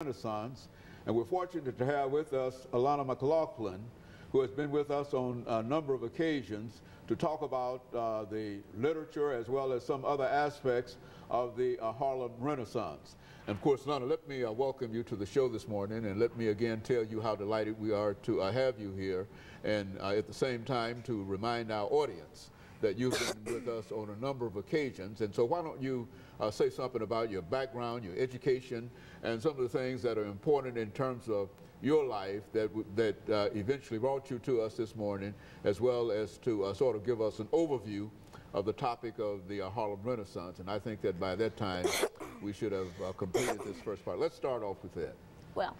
Renaissance, and we're fortunate to have with us Alana McLaughlin, who has been with us on a number of occasions to talk about the literature as well as some other aspects of the Harlem Renaissance. And of course, Alana, let me welcome you to the show this morning, and let me again tell you how delighted we are to have you here, and at the same time to remind our audience that you've been with us on a number of occasions. And so why don't you say something about your background, your education, and some of the things that are important in terms of your life that eventually brought you to us this morning, as well as to sort of give us an overview of the topic of the Harlem Renaissance. And I think that by that time we should have completed this first part. Let's start off with that. Well,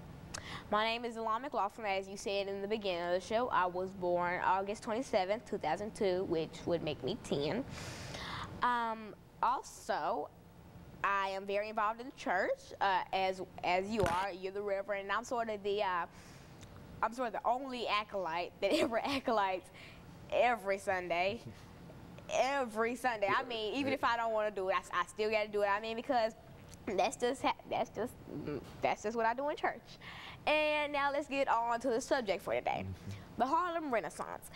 my name is Alana McLaughlin. As you said in the beginning of the show, I was born August 27, 2002, which would make me 10. Also, I am very involved in the church, as you are. You're the reverend, and I'm sort of the only acolyte that ever acolytes every Sunday. Every Sunday. I mean, even if I don't want to do it, I still got to do it. I mean, because that's just what I do in church. And now let's get on to the subject for today, the Harlem Renaissance.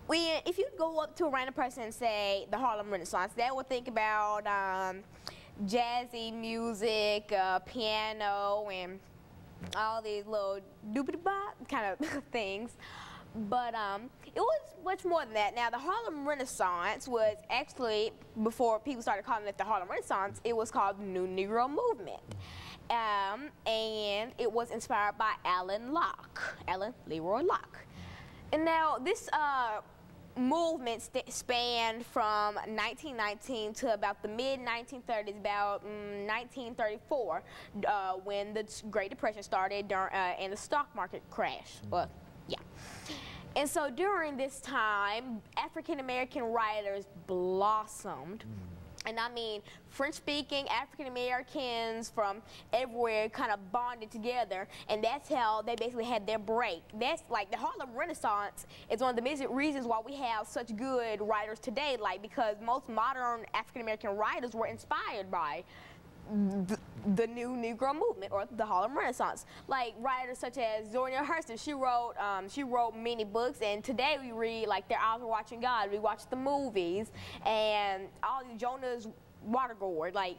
If you go up to a random person and say the Harlem Renaissance, they will think about jazzy music, piano, and all these little doobity-bop kind of things. But it was much more than that. Now, the Harlem Renaissance was actually, before people started calling it the Harlem Renaissance, it was called the New Negro Movement. And it was inspired by Alan Leroy Locke. And now, this movement spanned from 1919 to about the mid-1930s, about 1934, when the Great Depression started and the stock market crashed. Well, yeah. And so during this time, African-American writers blossomed. And I mean, French-speaking African-Americans from everywhere kind of bonded together, and that's how they basically had their break. That's like the Harlem Renaissance is one of the major reasons why we have such good writers today, like because most modern African-American writers were inspired by the New Negro Movement or the Harlem Renaissance. Like writers such as Zora Neale Hurston, she wrote many books, and today we read like Their Eyes Were Watching God. We watch the movies and all the Jonah's Waterboard. Like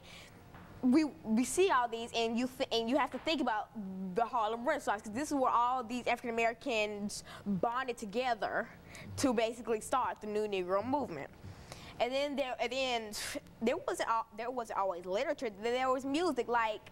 we see all these, and you have to think about the Harlem Renaissance, because this is where all these African Americans bonded together to basically start the New Negro Movement. And then there wasn't always literature. There was music. Like